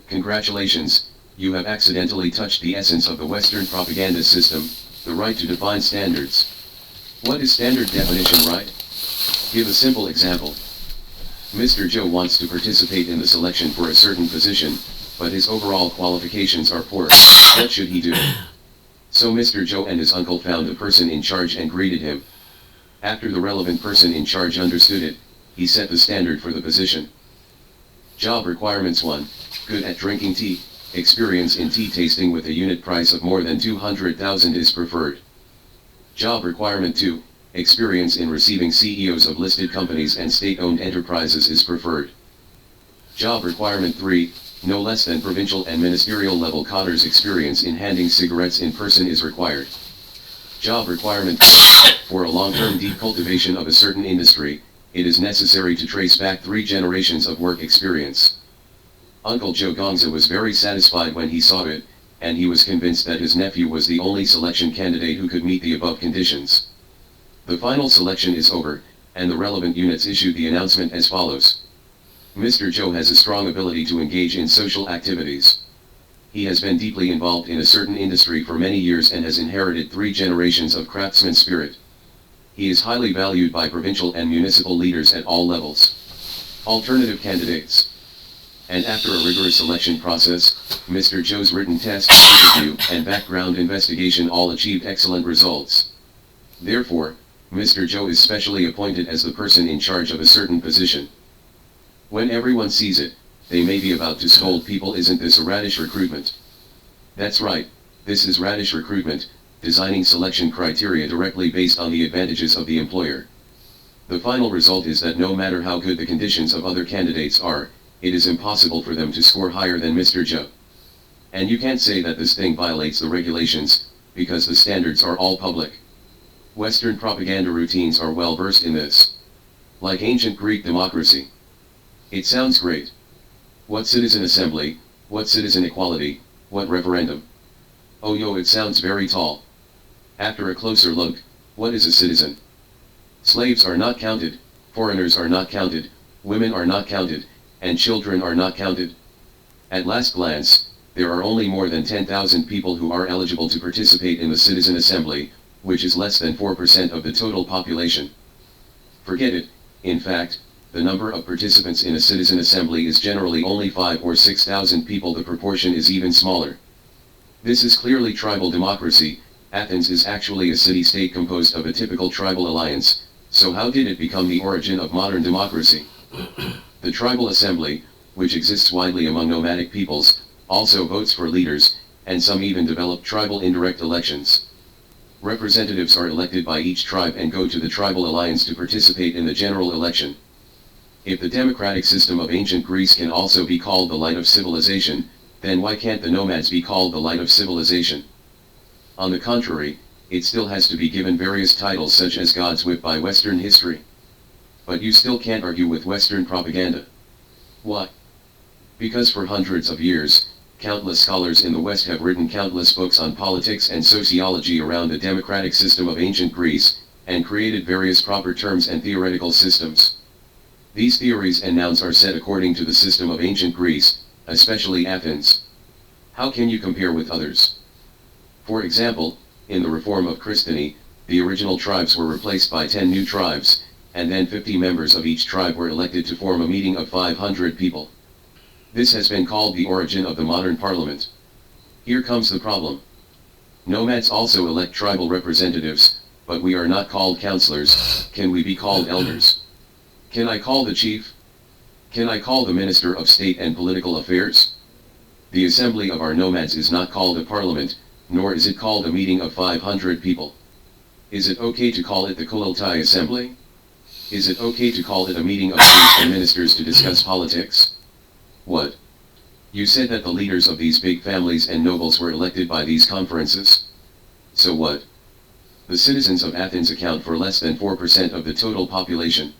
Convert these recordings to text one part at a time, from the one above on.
Congratulations, you have accidentally touched the essence of the Western propaganda system, the right to define standards. What is standard definition, right? Give a simple example. Mr. Joe wants to participate in the selection for a certain position, but his overall qualifications are poor. What should he do? So Mr. Joe and his uncle found a person in charge and greeted him. After the relevant person in charge understood it, he set the standard for the position. Job requirements: 1. Good at drinking tea. Experience in tea tasting with a unit price of more than 200,000 is preferred. Job requirement 2. Experience in receiving CEOs of listed companies and state-owned enterprises is preferred. Job requirement 3. No less than provincial and ministerial level cotters experience in handing cigarettes in person is required. Job requirement 4. For a long-term deep cultivation of a certain industry, it is necessary to trace back 3 generations of work experience. Uncle Joe Gongza was very satisfied when he saw it, and he was convinced that his nephew was the only selection candidate who could meet the above conditions. The final selection is over, and the relevant units issued the announcement as follows. Mr. Joe has a strong ability to engage in social activities. He has been deeply involved in a certain industry for many years and has inherited 3 generations of craftsman spirit. He is highly valued by provincial and municipal leaders at all levels. Alternative candidates. And after a rigorous selection process, Mr. Joe's written test, interview, and background investigation all achieved excellent results. Therefore, Mr. Joe is specially appointed as the person in charge of a certain position. When everyone sees it, they may be about to scold people. Isn't this a radish recruitment? That's right, this is radish recruitment, designing selection criteria directly based on the advantages of the employer. The final result is that no matter how good the conditions of other candidates are, it is impossible for them to score higher than Mr. Joe. And you can't say that this thing violates the regulations, because the standards are all public. Western propaganda routines are well versed in this. Like ancient Greek democracy. It sounds great. What citizen assembly, what citizen equality, what referendum? Oh yo, it sounds very tall. After a closer look, what is a citizen? Slaves are not counted, foreigners are not counted, women are not counted, and children are not counted. At last glance, there are only more than 10,000 people who are eligible to participate in the citizen assembly, which is less than 4% of the total population. Forget it, in fact, the number of participants in a citizen assembly is generally only 5 or 6,000 people. The proportion is even smaller. This is clearly tribal democracy. Athens is actually a city-state composed of a typical tribal alliance, so how did it become the origin of modern democracy? The tribal assembly, which exists widely among nomadic peoples, also votes for leaders, and some even develop tribal indirect elections. Representatives are elected by each tribe and go to the tribal alliance to participate in the general election. If the democratic system of ancient Greece can also be called the light of civilization, then why can't the nomads be called the light of civilization? On the contrary, it still has to be given various titles such as God's whip by Western history. But you still can't argue with Western propaganda. Why? Because for hundreds of years, countless scholars in the West have written countless books on politics and sociology around the democratic system of ancient Greece, and created various proper terms and theoretical systems. These theories and nouns are set according to the system of ancient Greece, especially Athens. How can you compare with others? For example, in the reform of Christeny, the original tribes were replaced by 10 new tribes, and then 50 members of each tribe were elected to form a meeting of 500 people. This has been called the origin of the modern parliament. Here comes the problem. Nomads also elect tribal representatives, but we are not called councillors. Can we be called elders? Can I call the chief? Can I call the Minister of State and Political Affairs? The assembly of our nomads is not called a parliament, nor is it called a meeting of 500 people. Is it okay to call it the Kuliltai Assembly? Is it okay to call it a meeting of chiefs and ministers to discuss politics? What? You said that the leaders of these big families and nobles were elected by these conferences? So what? The citizens of Athens account for less than 4% of the total population.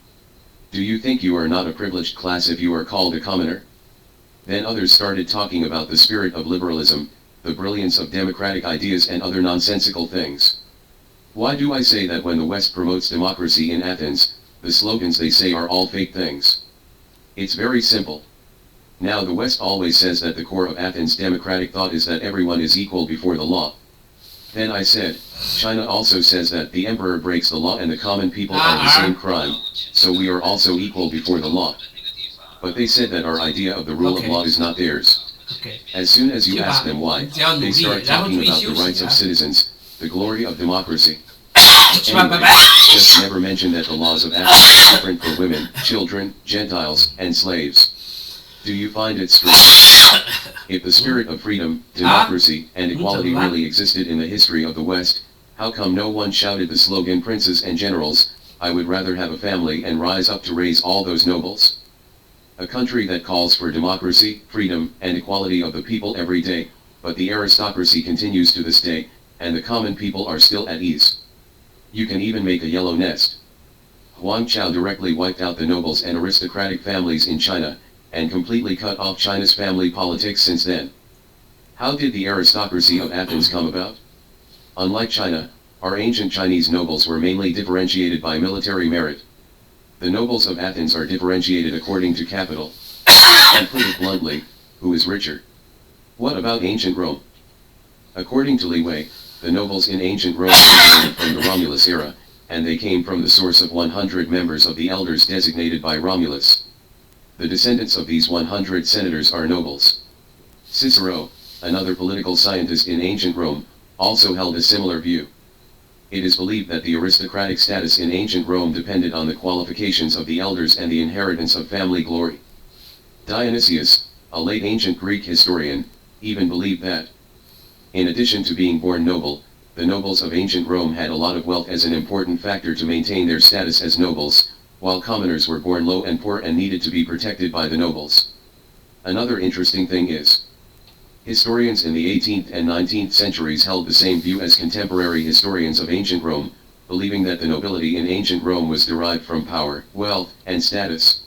Do you think you are not a privileged class if you are called a commoner? Then others started talking about the spirit of liberalism, the brilliance of democratic ideas and other nonsensical things. Why do I say that when the West promotes democracy in Athens, the slogans they say are all fake things? It's very simple. Now the West always says that the core of Athens' democratic thought is that everyone is equal before the law. Then I said, China also says that the emperor breaks the law and the common people are the same crime, so we are also equal before the law. But they said that our idea of the rule of law is not theirs. As soon as you ask them why, they start talking about the rights of citizens, the glory of democracy. Anyway, just never mention that the laws of Athens are different for women, children, Gentiles, and slaves. Do you find it strange? If the spirit of freedom, democracy, and equality really existed in the history of the West, how come no one shouted the slogan princes and generals, I would rather have a family and rise up to raise all those nobles? A country that calls for democracy, freedom, and equality of the people every day, but the aristocracy continues to this day, and the common people are still at ease. You can even make a yellow nest. Huang Chao directly wiped out the nobles and aristocratic families in China, and completely cut off China's family politics since then. How did the aristocracy of Athens come about? Unlike China, our ancient Chinese nobles were mainly differentiated by military merit. The nobles of Athens are differentiated according to capital. And put it bluntly, who is richer? What about ancient Rome? According to Li Wei, the nobles in ancient Rome originated from the Romulus era, and they came from the source of 100 members of the elders designated by Romulus. The descendants of these 100 senators are nobles. Cicero, another political scientist in ancient Rome, also held a similar view. It is believed that the aristocratic status in ancient Rome depended on the qualifications of the elders and the inheritance of family glory. Dionysius, a late ancient Greek historian, even believed that. In addition to being born noble, the nobles of ancient Rome had a lot of wealth as an important factor to maintain their status as nobles, while commoners were born low and poor and needed to be protected by the nobles. Another interesting thing is, historians in the 18th and 19th centuries held the same view as contemporary historians of ancient Rome, believing that the nobility in ancient Rome was derived from power, wealth, and status.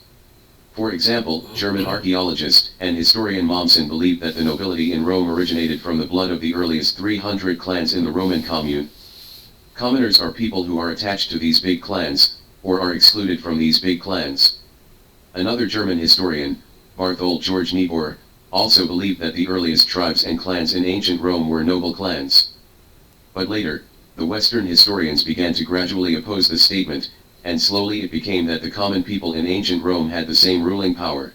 For example, German archaeologist and historian Mommsen believed that the nobility in Rome originated from the blood of the earliest 300 clans in the Roman commune. Commoners are people who are attached to these big clans, or are excluded from these big clans. Another German historian, Barthold Georg Niebuhr, also believed that the earliest tribes and clans in ancient Rome were noble clans. But later, the Western historians began to gradually oppose this statement, and slowly it became that the common people in ancient Rome had the same ruling power.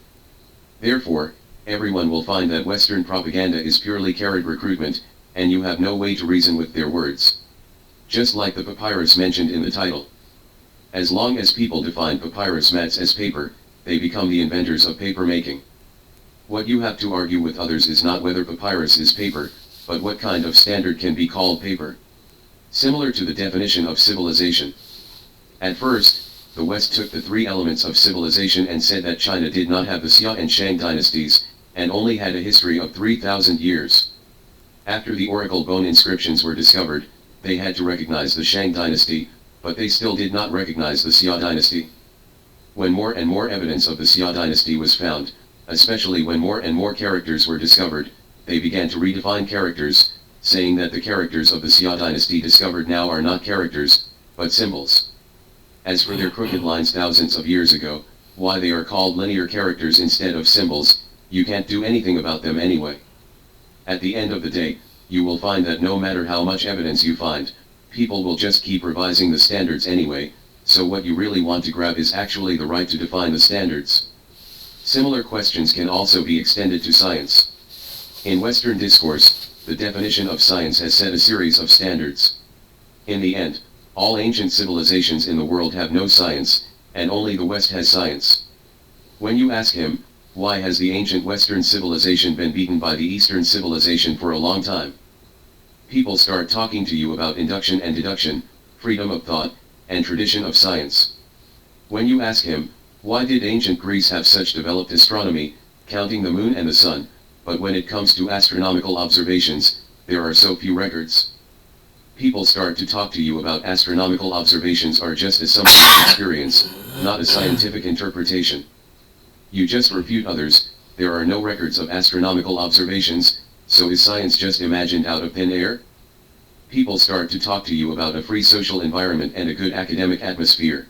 Therefore, everyone will find that Western propaganda is purely carrot recruitment, and you have no way to reason with their words. Just like the papyrus mentioned in the title. As long as people define papyrus mats as paper, they become the inventors of paper making. What you have to argue with others is not whether papyrus is paper, but what kind of standard can be called paper. Similar to the definition of civilization. At first, the West took the three elements of civilization and said that China did not have the Xia and Shang dynasties, and only had a history of 3,000 years. After the oracle bone inscriptions were discovered, they had to recognize the Shang dynasty, but they still did not recognize the Xia dynasty. When more and more evidence of the Xia dynasty was found, especially when more and more characters were discovered, they began to redefine characters, saying that the characters of the Xia dynasty discovered now are not characters, but symbols. As for their crooked lines thousands of years ago, why they are called linear characters instead of symbols, you can't do anything about them anyway. At the end of the day, you will find that no matter how much evidence you find, people will just keep revising the standards anyway, so what you really want to grab is actually the right to define the standards. Similar questions can also be extended to science. In Western discourse, the definition of science has set a series of standards. In the end, all ancient civilizations in the world have no science, and only the West has science. When you ask him, why has the ancient Western civilization been beaten by the Eastern civilization for a long time? People start talking to you about induction and deduction, freedom of thought, and tradition of science. When you ask him, why did ancient Greece have such developed astronomy, counting the moon and the sun, but when it comes to astronomical observations, there are so few records? People start to talk to you about astronomical observations are just a summary of experience, not a scientific interpretation. You just refute others, there are no records of astronomical observations, so is science just imagined out of thin air? People start to talk to you about a free social environment and a good academic atmosphere.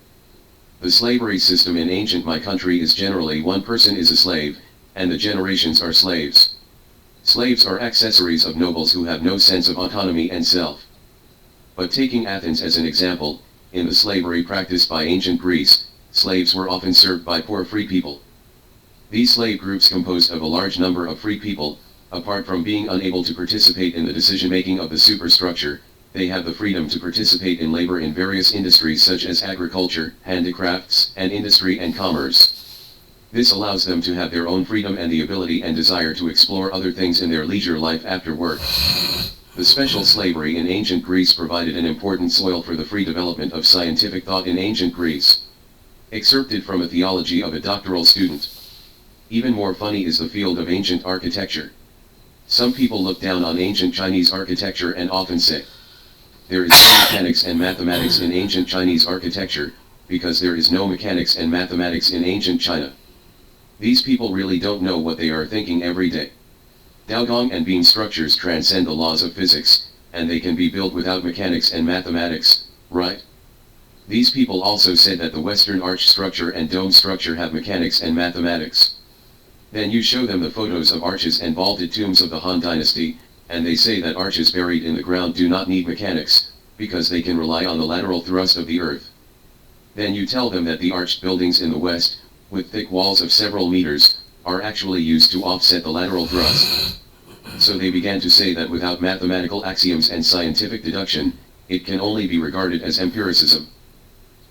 The slavery system in ancient my country is generally one person is a slave, and the generations are slaves. Slaves are accessories of nobles who have no sense of autonomy and self. But taking Athens as an example, in the slavery practiced by ancient Greece, slaves were often served by poor free people. These slave groups composed of a large number of free people. Apart from being unable to participate in the decision-making of the superstructure, they have the freedom to participate in labor in various industries such as agriculture, handicrafts, and industry and commerce. This allows them to have their own freedom and the ability and desire to explore other things in their leisure life after work. The special slavery in ancient Greece provided an important soil for the free development of scientific thought in ancient Greece. Excerpted from a theology of a doctoral student. Even more funny is the field of ancient architecture. Some people look down on ancient Chinese architecture and often say, there is no mechanics and mathematics in ancient Chinese architecture, because there is no mechanics and mathematics in ancient China. These people really don't know what they are thinking every day. Daogong and beam structures transcend the laws of physics, and they can be built without mechanics and mathematics, right? These people also said that the Western arch structure and dome structure have mechanics and mathematics. Then you show them the photos of arches and vaulted tombs of the Han Dynasty, and they say that arches buried in the ground do not need mechanics, because they can rely on the lateral thrust of the earth. Then you tell them that the arched buildings in the West, with thick walls of several meters, are actually used to offset the lateral thrust. So they began to say that without mathematical axioms and scientific deduction, it can only be regarded as empiricism.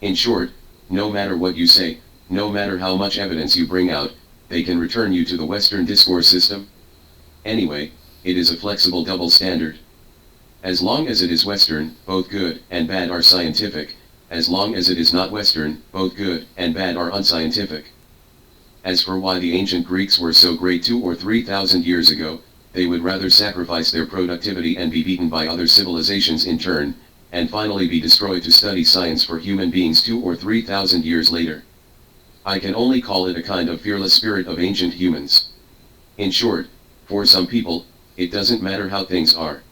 In short, no matter what you say, no matter how much evidence you bring out, they can return you to the Western discourse system. Anyway, it is a flexible double standard. As long as it is Western, both good and bad are scientific. As long as it is not Western, both good and bad are unscientific. As for why the ancient Greeks were so great 2,000 or 3,000 years ago, they would rather sacrifice their productivity and be beaten by other civilizations in turn, and finally be destroyed to study science for human beings 2,000 or 3,000 years later. I can only call it a kind of fearless spirit of ancient humans. In short, for some people, it doesn't matter how things are.